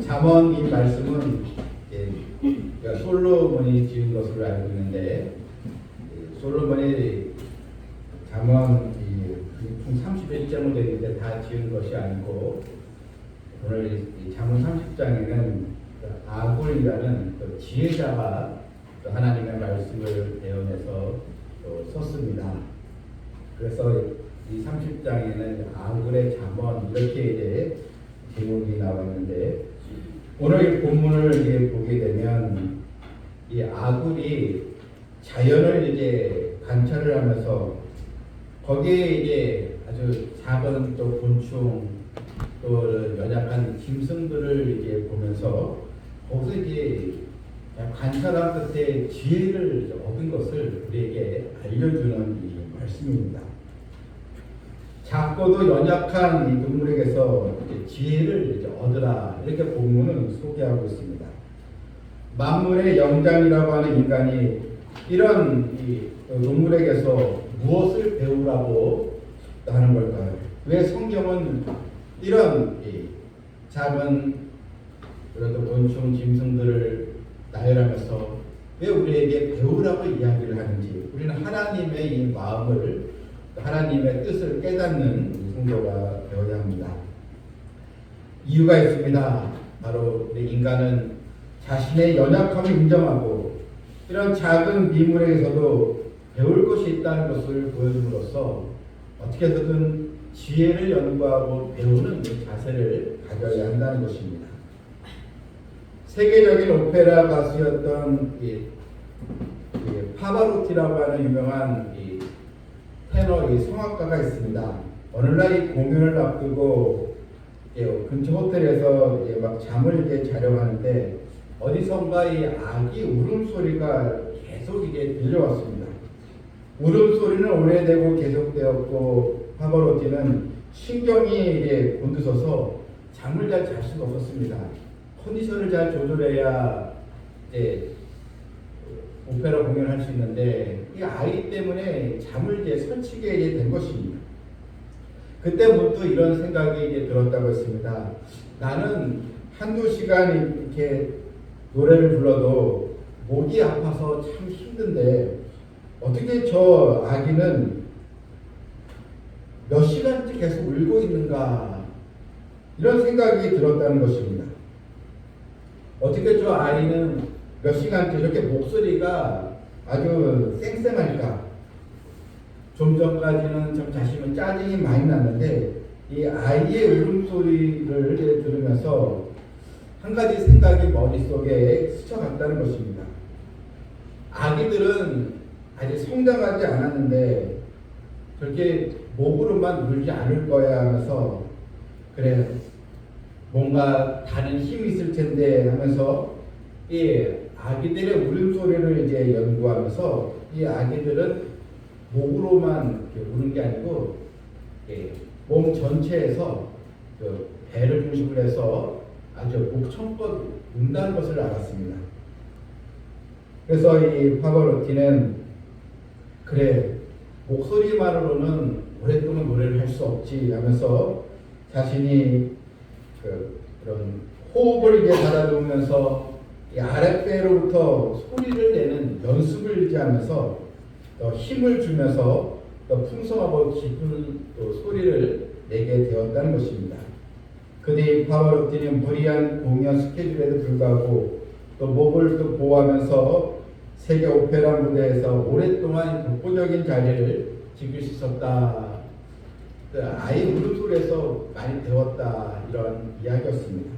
잠언 이 말씀은 그러니까 솔로몬이 지은 것으로 알고 있는데 솔로몬이 잠언 총 31장으로 되어 있는데 다 지은 것이 아니고 오늘 이 잠언 30장에는 아굴이라는 지혜자가 하나님의 말씀을 대언해서 썼습니다. 그래서 이 30장에는 아굴의 잠언 이렇게 이제 제목이 나와 있는데 오늘 이 본문을 이제 보게 되면 이 아굴이 자연을 이제 관찰을 하면서 거기에 이제 아주 작은 또 곤충 또 연약한 짐승들을 이제 보면서 거기서 이제 관찰한 끝에 지혜를 얻은 것을 우리에게 알려주는 이 말씀입니다. 작고도 연약한 이 동물에게서 지혜를 얻으라 이렇게 본문은 소개하고 있습니다. 만물의 영장이라고 하는 인간이 이런 이 동물에게서 무엇을 배우라고 하는 걸까요? 왜 성경은 이런 작은 그래도 곤충 짐승들을 나열하면서 왜 우리에게 배우라고 이야기를 하는지 우리는 하나님의 이 마음을 하나님의 뜻을 깨닫는 성도가 되어야 합니다. 이유가 있습니다. 바로 우리 인간은 자신의 연약함을 인정하고 이런 작은 미물에게서도 배울 것이 있다는 것을 보여줌으로써 어떻게 해서든 지혜를 연구하고 배우는 자세를 가져야 한다는 것입니다. 세계적인 오페라 가수였던 파바로티라고 하는 유명한 테너 성악가가 있습니다. 어느 날 이 공연을 앞두고 근처 호텔에서 막 잠을 자려고 하는데 어디선가 이 아기 울음소리가 계속 들려왔습니다. 울음소리는 오래되고 계속되었고 파바로티는 신경이 곤두서서 잠을 잘 잘 수가 없었습니다. 컨디션을 잘 조절해야 오페라 공연을 할 수 있는데 이 아이 때문에 잠을 설치게 된 것입니다. 그때부터 이런 생각이 들었다고 했습니다. 나는 한두 시간 이렇게 노래를 불러도 목이 아파서 참 힘든데 어떻게 저 아기는 몇 시간째 계속 울고 있는가 이런 생각이 들었다는 것입니다. 어떻게 저 아이는 몇 시간째 저렇게 목소리가 아주 쌩쌩할까? 좀 전까지는 좀 자신은 짜증이 많이 났는데 이 아이의 울음소리를 들으면서 한 가지 생각이 머릿속에 스쳐갔다는 것입니다. 아기들은 아직 성장하지 않았는데 저렇게 목으로만 울지 않을 거야 하면서 그래 뭔가 다른 힘이 있을 텐데 하면서 이 아기들의 울음소리를 연구하면서 이 아기들은 목으로만 우는 게 아니고 몸 전체에서 배를 중심으로 해서 아주 목청껏 운다는 것을 알았습니다. 그래서 이 파바로티는 그래 목소리만으로는 오랫동안 노래를 할 수 없지 하면서 자신이 그런 호흡을 받아들면서 이 아랫배로부터 소리를 내는 연습을 하면서 더 힘을 주면서 더 풍성하고 깊은 소리를 내게 되었다는 것입니다. 그뒤 파바로티는 무리한 공연 스케줄에도 불구하고 또 목을 또 보호하면서 세계 오페라 무대에서 오랫동안 독보적인 자리를 지킬 수 있었다. 아이 울음소리에서 많이 배웠다 이런 이야기였습니다.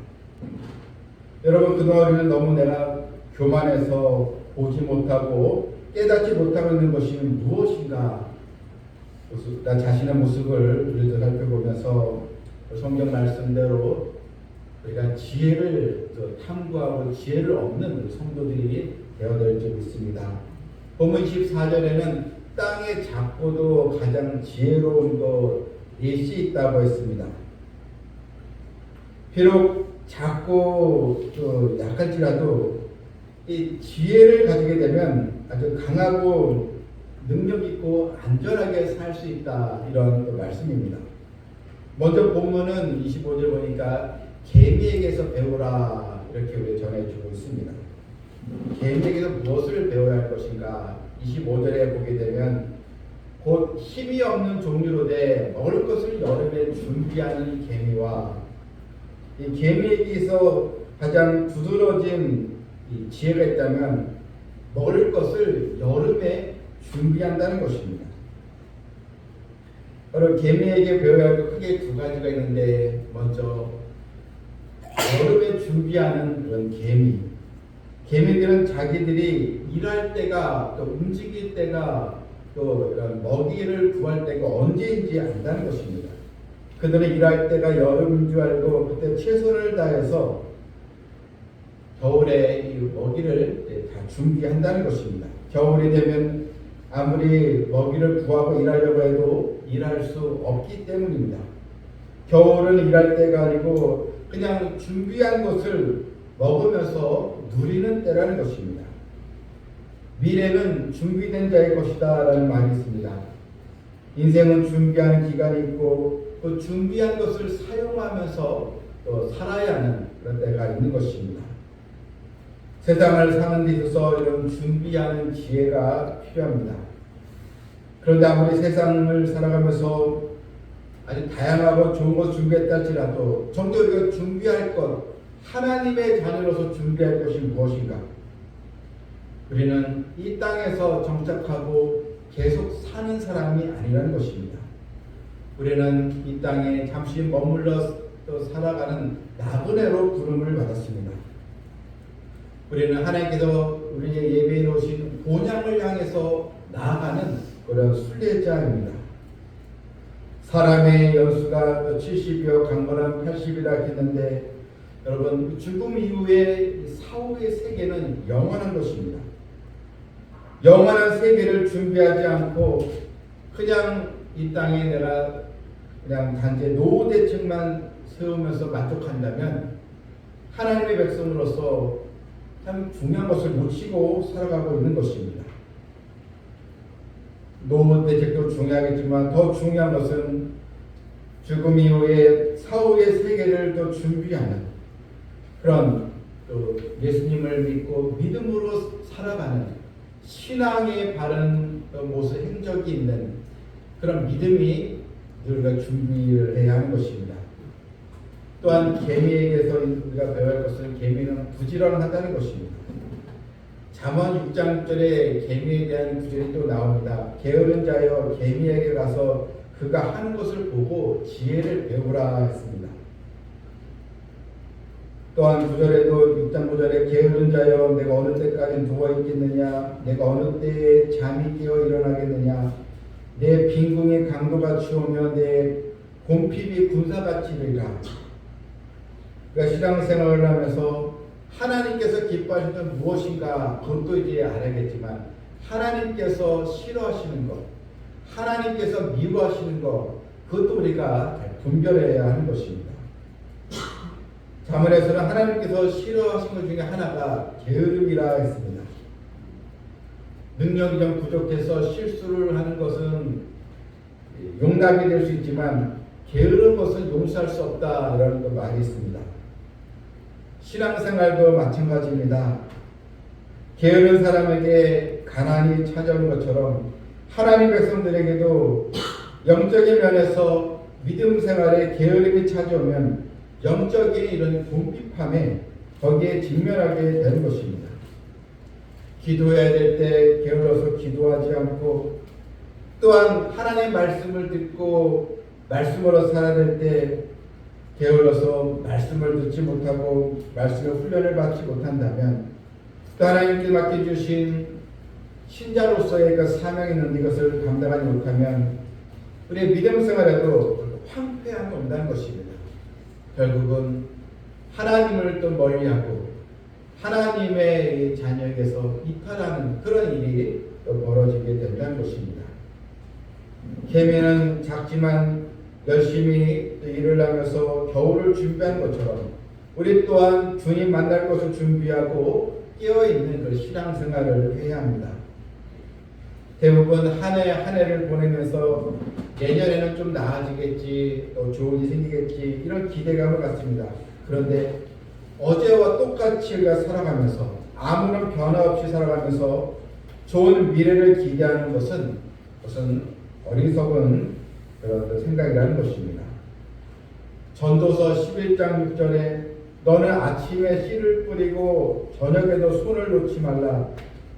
여러분 그동안 우리는 너무 내가 교만해서 보지 못하고 깨닫지 못하고 있는 것이 무엇인가 나 자신의 모습을 우리도 살펴보면서 성경 말씀대로 우리가 지혜를 탐구하고 지혜를 얻는 성도들이 되어야 줄 믿습니다. 본문 24절에는 땅의 작고도 가장 지혜로운 것이 있다고 했습니다. 비록 작고 약할지라도 이 지혜를 가지게 되면 아주 강하고 능력 있고 안전하게 살 수 있다 이런 말씀입니다. 먼저 본문은 25절 보니까 개미에게서 배우라 이렇게 우리 전해주고 있습니다. 개미에게서 무엇을 배워야 할 것인가? 25절에 보게 되면 곧 힘이 없는 종류로 돼 먹을 것을 여름에 준비하는 개미와 이 개미에게서 가장 두드러진 이 지혜가 있다면 먹을 것을 여름에 준비한다는 것입니다. 바로 개미에게 배워야 할 것 크게 두 가지가 있는데 먼저 여름에 준비하는 그런 개미. 개미들은 자기들이 일할 때가 또 움직일 때가 또 이런 먹이를 구할 때가 언제인지 안다는 것입니다. 그들은 일할 때가 여름인 줄 알고 그때 최선을 다해서 겨울에 이 먹이를 다 준비한다는 것입니다. 겨울이 되면 아무리 먹이를 구하고 일하려고 해도 일할 수 없기 때문입니다. 겨울은 일할 때가 아니고 그냥 준비한 것을 먹으면서 누리는 때라는 것입니다. 미래는 준비된 자의 것이다 라는 말이 있습니다. 인생은 준비하는 기간이 있고 그 준비한 것을 사용하면서 또 살아야 하는 그런 때가 있는 것입니다. 세상을 사는 데 있어서 이런 준비하는 지혜가 필요합니다. 그런데 아무리 세상을 살아가면서 아주 다양하고 좋은 것 준비했다 할지라도 정작 우리가 준비할 것, 하나님의 자녀로서 준비할 것이 무엇인가? 우리는 이 땅에서 정착하고 계속 사는 사람이 아니라는 것입니다. 우리는 이 땅에 잠시 머물러 살아가는 나그네로 부름을 받았습니다. 우리는 하나님께서 우리의 예배해 놓으신 본향을 향해서 나아가는 그런 순례자입니다. 사람의 연수가 70이요 강건한 80이라 했는데 여러분 죽음 이후에 사후의 세계는 영원한 것입니다. 영원한 세계를 준비하지 않고 그냥 이 땅에 내가 그냥 단지 노후대책만 세우면서 만족한다면 하나님의 백성으로서 참 중요한 것을 놓치고 살아가고 있는 것입니다. 노후대책도 중요하겠지만 더 중요한 것은 죽음 이후에 사후의 세계를 또 준비하는 그런 또 예수님을 믿고 믿음으로 살아가는 신앙의 바른 모습 행적이 있는 그런 믿음이 우리가 준비를 해야 하는 것입니다. 또한 개미에게서 우리가 배워야 할 것은 개미는 부지런하다는 것입니다. 잠언 6장 6절에 개미에 대한 구절이 또 나옵니다. 게으른 자여 개미에게 가서 그가 하는 것을 보고 지혜를 배우라 했습니다. 또한 9절에도 6장 9절에 게으른 자여 내가 어느 때까지 누워있겠느냐 내가 어느 때에 잠이 깨어 일어나겠느냐 내 빈궁이 강도같이 오며 내 곰핍이 군사같이 되리라. 그러니까 신앙생활을 하면서 하나님께서 기뻐하시는 건 무엇인가 그것도 이제 알아야겠지만 하나님께서 싫어하시는 것 하나님께서 미워하시는 것 그것도 우리가 잘 분별해야 하는 것입니다. 잠언에서는 하나님께서 싫어하신 것 중에 하나가 게으름이라 했습니다. 능력이 좀 부족해서 실수를 하는 것은 용납이 될 수 있지만 게으른 것은 용서할 수 없다라는 말이 있습니다. 신앙생활도 마찬가지입니다. 게으른 사람에게 가난이 찾아오는 것처럼 하나님 백성들에게도 영적인 면에서 믿음 생활에 게으름이 찾아오면 영적인 이런 궁핍함에 거기에 직면하게 되는 것입니다. 기도해야 될 때 게을러서 기도하지 않고 또한 하나님의 말씀을 듣고 말씀으로 살아야 될 때 게을러서 말씀을 듣지 못하고 말씀의 훈련을 받지 못한다면 또 하나님께 맡겨주신 신자로서의 그 사명이 있는 이것을 감당하지 못하면 우리의 믿음 생활에도 황폐함이 온다는 것입니다. 결국은 하나님을 또 멀리하고 하나님의 자녀에게서 이탈하는 그런 일이 또 벌어지게 된다는 것입니다. 개미는 작지만 열심히 일을 하면서 겨울을 준비한 것처럼 우리 또한 주님 만날 것을 준비하고 깨어있는 그 신앙생활을 해야 합니다. 대부분 한 해 한 해를 보내면서 내년에는 좀 나아지겠지 또 좋은 일이 생기겠지 이런 기대감을 갖습니다. 그런데 어제와 똑같이 우리가 살아가면서 아무런 변화 없이 살아가면서 좋은 미래를 기대하는 것은 어리석은 그런 생각이라는 것입니다. 전도서 11장 6절에 너는 아침에 씨를 뿌리고 저녁에도 손을 놓지 말라.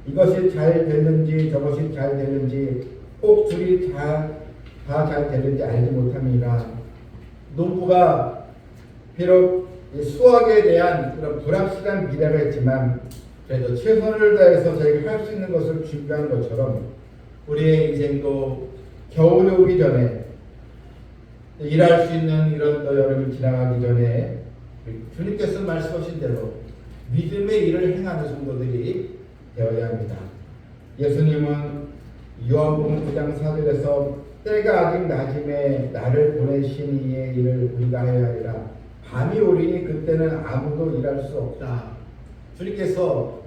이것이 잘 되는지 저것이 잘 되는지 꼭 둘이 다 잘 되는지 알지 못함이라. 농부가 비록 수확에 대한 그런 불확실한 미래가 있지만 그래도 최선을 다해서 저희가 할 수 있는 것을 준비한 것처럼 우리의 인생도 겨울이 오기 전에 일할 수 있는 이런 여름이 지나가기 전에 주님께서 말씀하신 대로 믿음의 일을 행하는 성도들이 되어야 합니다. 예수님은 요한복음 9장 4절에서 때가 아직 낮음에 나를 보내신 이의 일을 우리가 해야 하리라. 밤이 오리니 그때는 아무도 일할 수 없다. 주님께서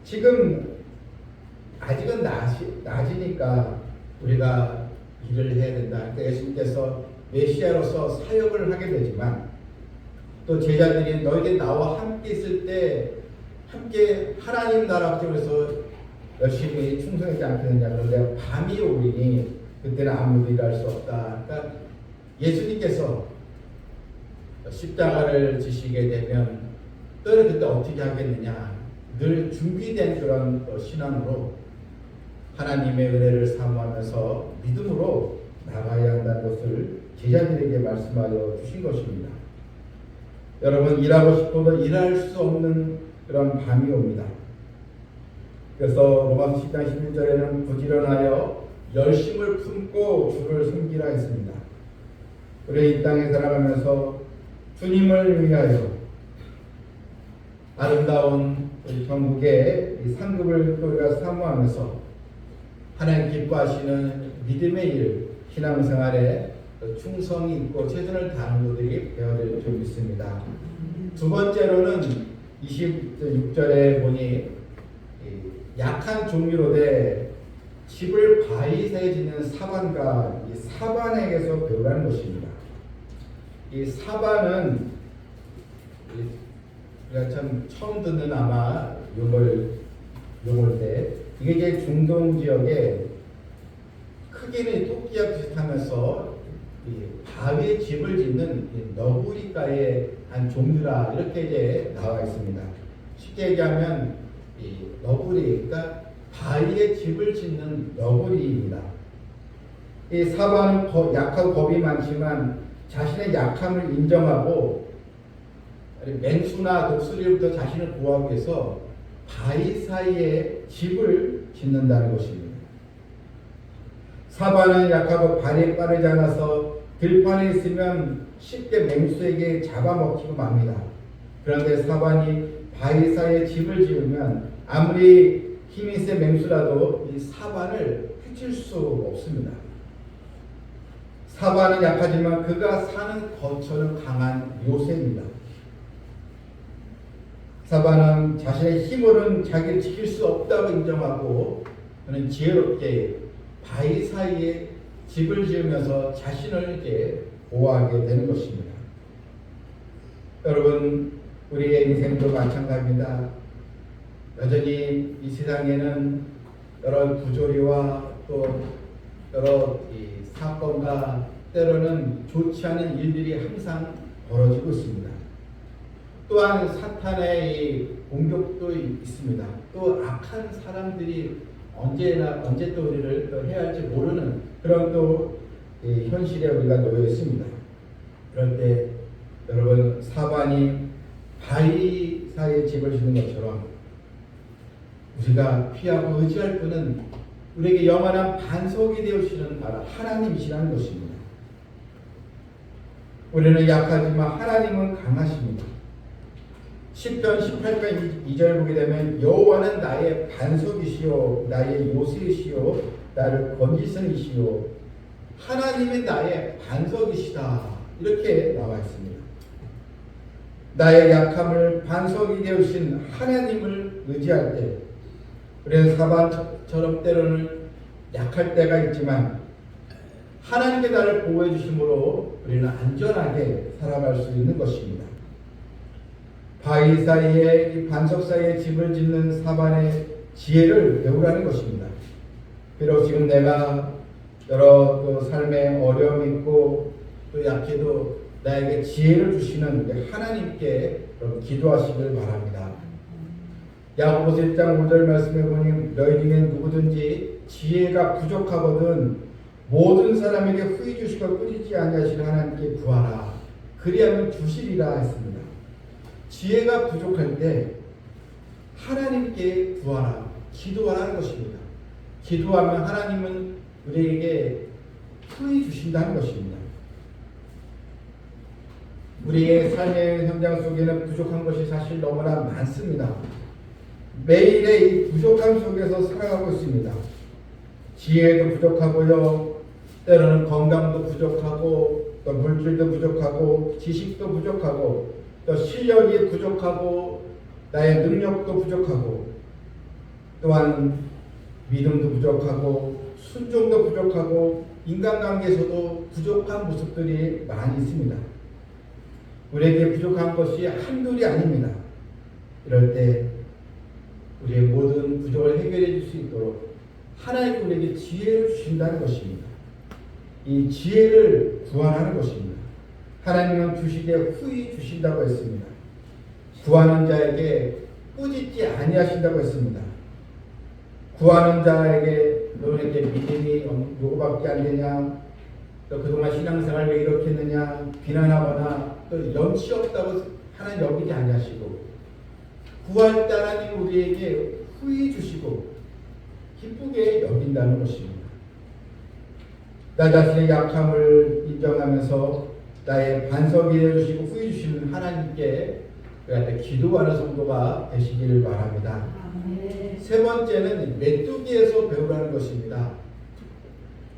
지금 아직은 낮이니까 우리가 일을 해야 된다. 그러니까 예수님께서 메시아로서 사역을 하게 되지만 또 제자들이 너희들 나와 함께 있을 때 함께 하나님 나라 앞에서 열심히 충성하지 않겠느냐. 그런데 밤이 오리니 그때는 아무도 일할 수 없다. 그러니까 예수님께서 십자가를 지시게 되면 너는 그때 어떻게 하겠느냐. 늘 준비된 그런 신앙으로 하나님의 은혜를 사모하면서 믿음으로 나가야 한다는 것을 제자들에게 말씀하여 주신 것입니다. 여러분, 일하고 싶어도 일할 수 없는 그런 밤이 옵니다. 그래서 로마서 10장 11절에는 부지런하여 열심을 품고 주를 섬기라 했습니다. 우리 이 땅에 살아가면서 주님을 위하여 아름다운 우리 전국의 이 상급을 또 우리가 사모하면서 하나님 기뻐하시는 믿음의 일, 신앙생활에 충성이 있고 최선을 다하는 것들이 되어야 될 줄 믿습니다. 두 번째로는 26절에 보니 약한 종류로되 집을 바위 사이에 짓는 사반과 이 사반에게서 배우라는 것입니다. 이 사반은 우리가 참 처음 듣는 아마 용어인데 이게 이제 중동 지역에 크기는 토끼와 비슷하면서 이 바위에 집을 짓는 너구리과의 한 종류라 이렇게 이제 나와 있습니다. 쉽게 얘기하면 이 너구리, 그러니까 바위에 집을 짓는 너구리입니다. 이 사반은 약하고 겁이 많지만 자신의 약함을 인정하고 맹수나 독수리로부터 자신을 보호하기 위해서 바위 사이에 집을 짓는다는 것입니다. 사반은 약하고 발이 빠르지 않아서 들판에 있으면 쉽게 맹수에게 잡아먹히고 맙니다. 그런데 사반이 바위 사이에 집을 지으면 아무리 힘이 센 맹수라도 이 사반을 해칠 수 없습니다. 사반은 약하지만 그가 사는 거처는 강한 요새입니다. 사반은 자신의 힘으로는 자기를 지킬 수 없다고 인정하고 그는 지혜롭게 바위 사이에 집을 지으면서 자신을 이제 보호하게 되는 것입니다. 여러분, 우리의 인생도 마찬가지입니다. 여전히 이 세상에는 여러 부조리와 또 여러 사건과 때로는 좋지 않은 일들이 항상 벌어지고 있습니다. 또한 사탄의 이 공격도 있습니다. 또 악한 사람들이 언제 또 우리를 또 해야 할지 모르는 그런 또 현실에 우리가 놓여 있습니다. 그럴 때 여러분, 사반이 바위 사이에 집을 짓는 것처럼 우리가 피하고 의지할 분은 우리에게 영원한 반석이 되어주시는 바로 하나님이시라는 것입니다. 우리는 약하지만 하나님은 강하십니다. 시편 18편 2절 보게 되면 여호와는 나의 반석이시요 나의 요새이시요 나를 건지시는 이시요 하나님이 나의 반석이시다 이렇게 나와 있습니다. 나의 약함을 반석이 되어주신 하나님을 의지할 때 우리는 사반처럼 때로는 약할 때가 있지만 하나님께 나를 보호해 주심으로 우리는 안전하게 살아갈 수 있는 것입니다. 바위 사이에 이 반석 사이에 집을 짓는 사반의 지혜를 배우라는 것입니다. 비록 지금 내가 여러 또 삶의 어려움이 있고 또 약해도 나에게 지혜를 주시는 하나님께 기도하시길 바랍니다. 야고보서 1장 5절 말씀에 보니 너희 중에 누구든지 지혜가 부족하거든 모든 사람에게 후히 주시고 끊이지 아니하시는 하나님께 구하라. 그리하면 주시리라 했습니다. 지혜가 부족할 때 하나님께 구하라. 기도하라는 것입니다. 기도하면 하나님은 우리에게 후히 주신다는 것입니다. 우리의 삶의 현장 속에는 부족한 것이 사실 너무나 많습니다. 매일의 이 부족함 속에서 살아가고 있습니다. 지혜도 부족하고요. 때로는 건강도 부족하고 또 물질도 부족하고 지식도 부족하고 또 실력이 부족하고 나의 능력도 부족하고 또한 믿음도 부족하고 순종도 부족하고 인간관계에서도 부족한 모습들이 많이 있습니다. 우리에게 부족한 것이 한둘이 아닙니다. 이럴 때 우리의 모든 부족을 해결해 줄 수 있도록 하나님이 우리에게 지혜를 주신다는 것입니다. 이 지혜를 구하라는 것입니다. 하나님은 주시되 후히 주신다고 했습니다. 구하는 자에게 꾸짖지 아니하신다고 했습니다. 구하는 자에게 너에게 믿음이 요거밖에 안 되냐, 또 그동안 신앙생활 왜 이렇게 했느냐 비난하거나 또 염치 없다고 하나님 여기지 아니하시고 구할 때 하나님 우리에게 후히 주시고 기쁘게 여긴다는 것입니다. 나 자신의 약함을 인정하면서 나의 반석이 되어주시고 후히 주시는 하나님께 기도하는 성도가 되시기를 바랍니다. 세 번째는 메뚜기에서 배우라는 것입니다.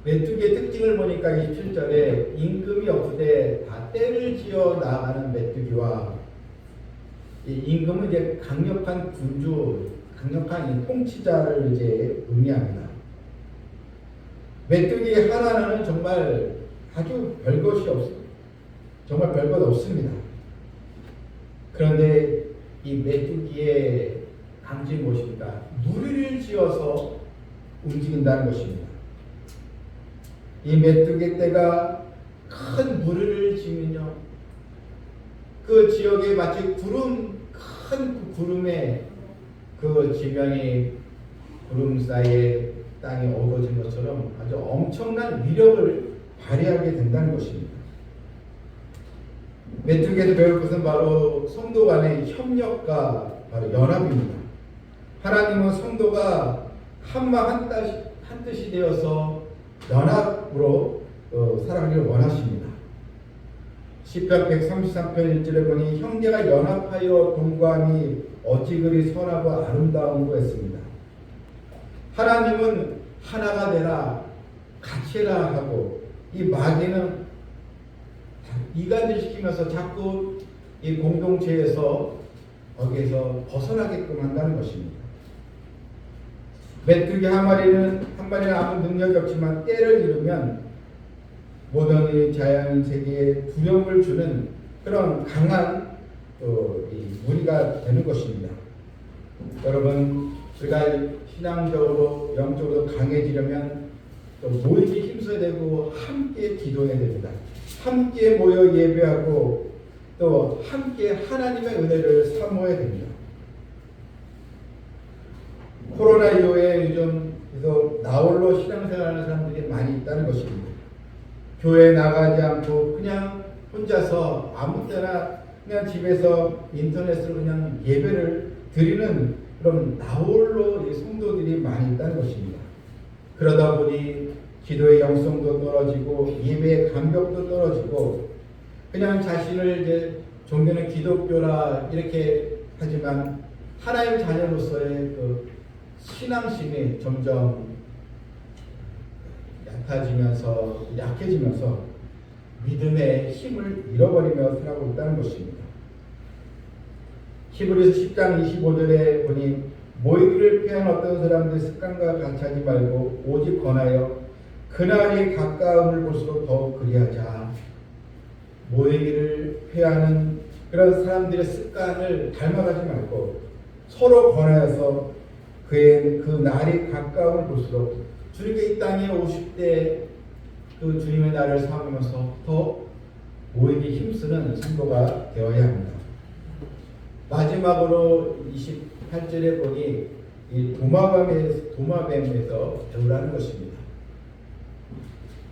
메뚜기의 특징을 보니까 27절에 임금이 없으되 다 떼를 지어 나아가는 메뚜기와 이 임금은 이제 강력한 군주, 강력한 통치자를 이제 의미합니다. 메뚜기 하나는 정말 아주 별것이 없습니다. 정말 별것 없습니다. 그런데 이 메뚜기의 강점이 무엇입니까? 무리를 지어서 움직인다는 것입니다. 이 메뚜기 떼가 큰 무리를 지면요, 그 지역에 마치 큰 구름의 그 지면이 구름 사이에 땅이 어두워진 것처럼 아주 엄청난 위력을 발휘하게 된다는 것입니다. 메뚜기에서 배울 것은 바로 성도 간의 협력과 바로 연합입니다. 하나님은 성도가 한마음 한뜻이 되어서 연합으로 살아가기를 원하십니다. 시편 133편 1절에 보니 형제가 연합하여 동거함이 어찌 그리 선하고 아름다운고 했습니다. 하나님은 하나가 되라 같이 해라 하고 이 마귀는 이간질시키면서 자꾸 이 공동체에서 거기에서 벗어나게끔 한다는 것입니다. 메뚜기 한 마리는 아무 능력이 없지만 때를 이루면 모든 이 자연 세계에 두려움을 주는 그런 강한 이 무리가 되는 것입니다. 여러분, 우리가 신앙적으로 영적으로 강해지려면 또 모이기 힘써야 되고 함께 기도해야 됩니다. 함께 모여 예배하고 또 함께 하나님의 은혜를 사모해야 됩니다. 코로나 이후에 요즘 그래서 나홀로 신앙생활하는 사람들이 많이 있다는 것입니다. 교회에 나가지 않고 그냥 혼자서 아무 때나 그냥 집에서 인터넷으로 그냥 예배를 드리는 그런 나홀로 성도들이 많이 있다는 것입니다. 그러다 보니 기도의 영성도 떨어지고 예배의 감격도 떨어지고 그냥 자신을 이제 종교는 기독교라 이렇게 하지만 하나님 자녀로서의 그 신앙심이 점점 약해지면서 믿음의 힘을 잃어버리며 살아가고 있다는 것입니다. 히브리서 10장 25절에 보니 모이기를 피한 어떤 사람들 습관과 같이 하지 말고 오직 권하여 그날이 가까움을 볼수록 더욱 그리하자. 모이기를 피하는 그런 사람들의 습관을 닮아가지 말고 서로 권하여서 그 날이 가까운 볼수록 주님께 이 땅에 오실 때 그 주님의 날을 삼으면서 더 모이기 힘쓰는 성도가 되어야 합니다. 마지막으로 28절에 보니 이 도마뱀에서 배우라는 것입니다.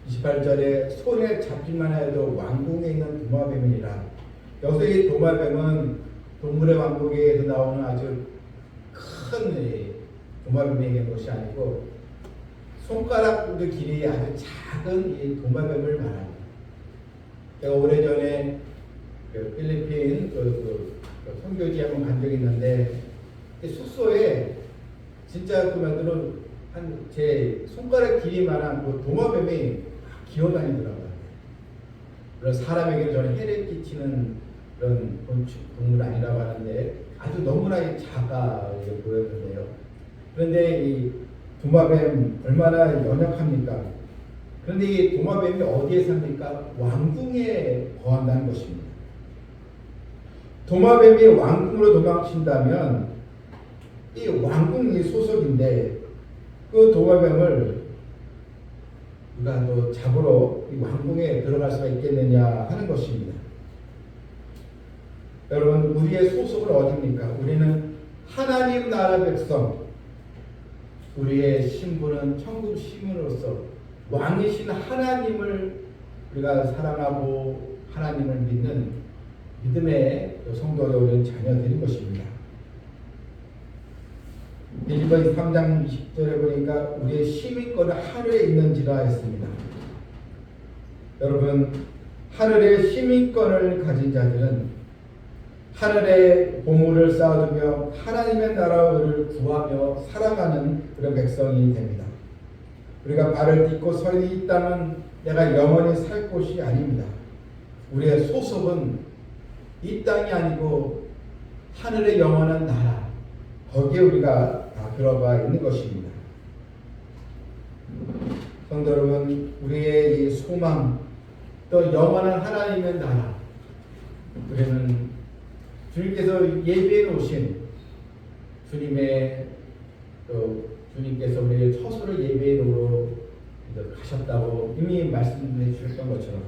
28절에 손에 잡기만 해도 왕궁에 있는 도마뱀이니라. 여기서 이 도마뱀은 동물의 왕국에서 나오는 아주 큰 도마뱀이 있는 것이 아니고 손가락 길이의 아주 작은 이 도마뱀을 말합니다. 제가 오래전에 그 필리핀 선교지에 한번 간 적이 있는데 숙소에 진짜 그 만들어 한 제 손가락 길이만한 그 도마뱀이 기어다니더라고요. 그런 사람에게 저는 해를 끼치는 그런 동물 아니라고 하는데 아주 너무나 작아 보였는데요. 그런데 이 도마뱀 얼마나 연약합니까? 그런데 이 도마뱀이 어디에 삽니까? 왕궁에 거한다는 것입니다. 도마뱀이 왕궁으로 도망친다면 이 왕궁이 소속인데 그 도마뱀을 누가 또 잡으러 이 왕궁에 들어갈 수가 있겠느냐 하는 것입니다. 여러분, 우리의 소속은 어디입니까? 우리는 하나님 나라 백성, 우리의 신분은 천국 시민으로서 왕이신 하나님을 우리가 사랑하고 하나님을 믿는 믿음의 성도가 우리는 자녀들인 것입니다. 빌립보서 3장 20절에 보니까 우리의 시민권은 하늘에 있는지라 했습니다. 여러분, 하늘의 시민권을 가진 자들은 하늘의 보물을 쌓아두며 하나님의 나라를 구하며 살아가는 그런 백성이 됩니다. 우리가 발을 딛고 서 있는 이 땅은 내가 영원히 살 곳이 아닙니다. 우리의 소속은 이 땅이 아니고 하늘의 영원한 나라, 거기에 우리가 다 들어가 있는 것입니다. 성도 여러분, 우리의 이 소망, 또 영원한 하나님의 나라, 우리는 주님께서 예비해 놓으신 주님께서 우리의 처소를 예비해 놓으러 가셨다고 이미 말씀해 주셨던 것처럼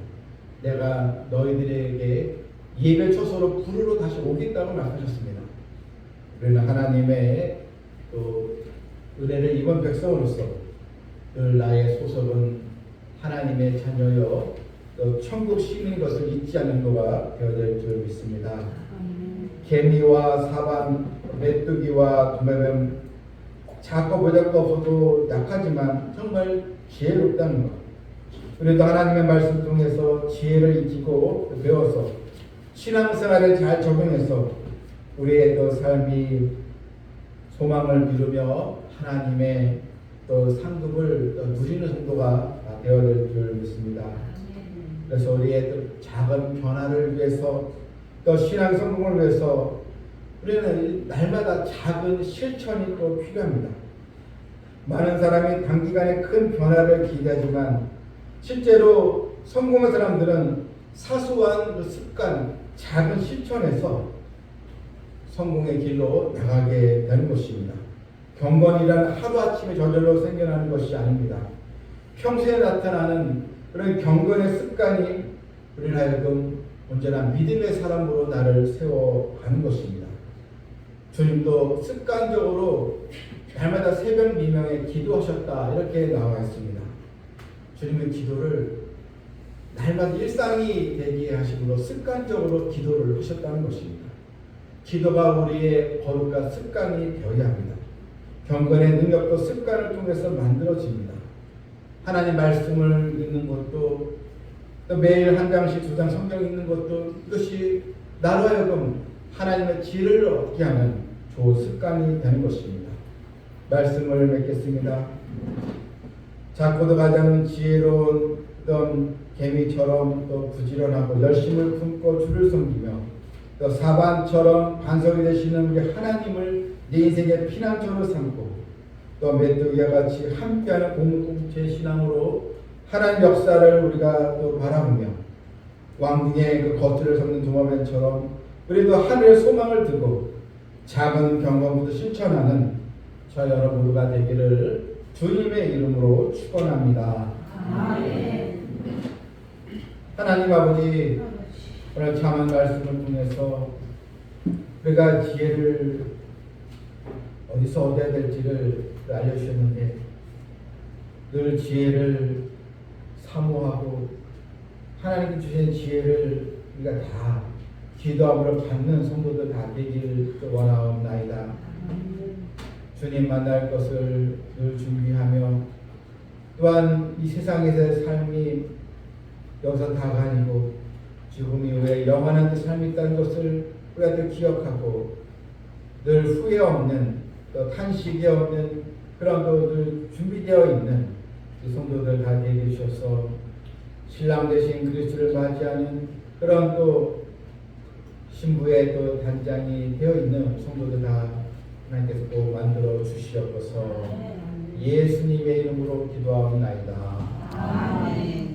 내가 너희들에게 예배 처소로 부르러 다시 오겠다고 말씀하셨습니다. 우리는 하나님의 또 은혜를 입은 백성으로서 늘 나의 소속은 하나님의 자녀여 또 천국 시민인 것을 잊지 않는 도가 되어야 될 줄 믿습니다. 개미와 사반, 메뚜기와 도마뱀, 작고 보잘것 없어도 약하지만 정말 지혜롭다는 것. 우리도 하나님의 말씀 통해서 지혜를 익히고 배워서 신앙생활에 잘 적용해서 우리의 또 삶이 소망을 이루며 하나님의 또 상급을 또 누리는 성도가 되어야 될 줄 믿습니다. 그래서 우리의 또 작은 변화를 위해서 또 신앙 성공을 위해서 우리는 날마다 작은 실천이 또 필요합니다. 많은 사람이 단기간에 큰 변화를 기대하지만 실제로 성공한 사람들은 사소한 그 습관, 작은 실천에서 성공의 길로 나가게 되는 것입니다. 경건이란 하루아침에 저절로 생겨나는 것이 아닙니다. 평소에 나타나는 그런 경건의 습관이 우리를 하여금 언제나 믿음의 사람으로 나를 세워가는 것입니다. 주님도 습관적으로 날마다 새벽 미명에 기도하셨다 이렇게 나와 있습니다. 주님의 기도를 날마다 일상이 되게 하심으로 습관적으로 기도를 하셨다는 것입니다. 기도가 우리의 버릇과 습관이 되어야 합니다. 경건의 능력도 습관을 통해서 만들어집니다. 하나님 말씀을 읽는 것도 또 매일 한 장씩 두 장 성경 읽는 것도 이것이 나로 하여금 하나님의 지혜를 얻게 하는 좋은 습관이 되는 것입니다. 말씀을 맺겠습니다. 작고도 가지 않는 지혜로운 어떤 개미처럼 또 부지런하고 열심을 품고 주를 섬기며 또 사반처럼 반석이 되시는 우리 하나님을 내 인생의 피난처로 삼고 또 메뚜기와 같이 함께하는 공동체 신앙으로 하나님 역사를 우리가 또 바라보며 왕궁의 그 겉을 덮는 도마뱀처럼 우리도 하늘의 소망을 두고 작은 경건부터 실천하는 저 여러 모두가 되기를 주님의 이름으로 축원합니다. 아멘. 하나님 아버지, 오늘 참한 말씀을 통해서 우리가 지혜를 어디서 얻어야 될지를 알려주셨는데 늘 지혜를 사모하고 하나님께 주신 지혜를 우리가 다 기도함으로 받는 성도들 다 되기를 원하옵나이다. 주님 만날 것을 늘 준비하며 또한 이 세상에서의 삶이 여기서 다가 아니고 죽음 이후에 영원한 삶이 있다는 것을 우리가 늘 기억하고 늘 후회 없는 또 탄식이 없는 그런 늘 준비되어 있는 이 성도들 다 되게 해주셔서 신랑 되신 그리스도를 맞이하는 그런 또 신부의 또 단장이 되어 있는 성도들 다 하나님께서 꼭 만들어 주시옵소서. 예수님의 이름으로 기도하옵나이다. 아멘.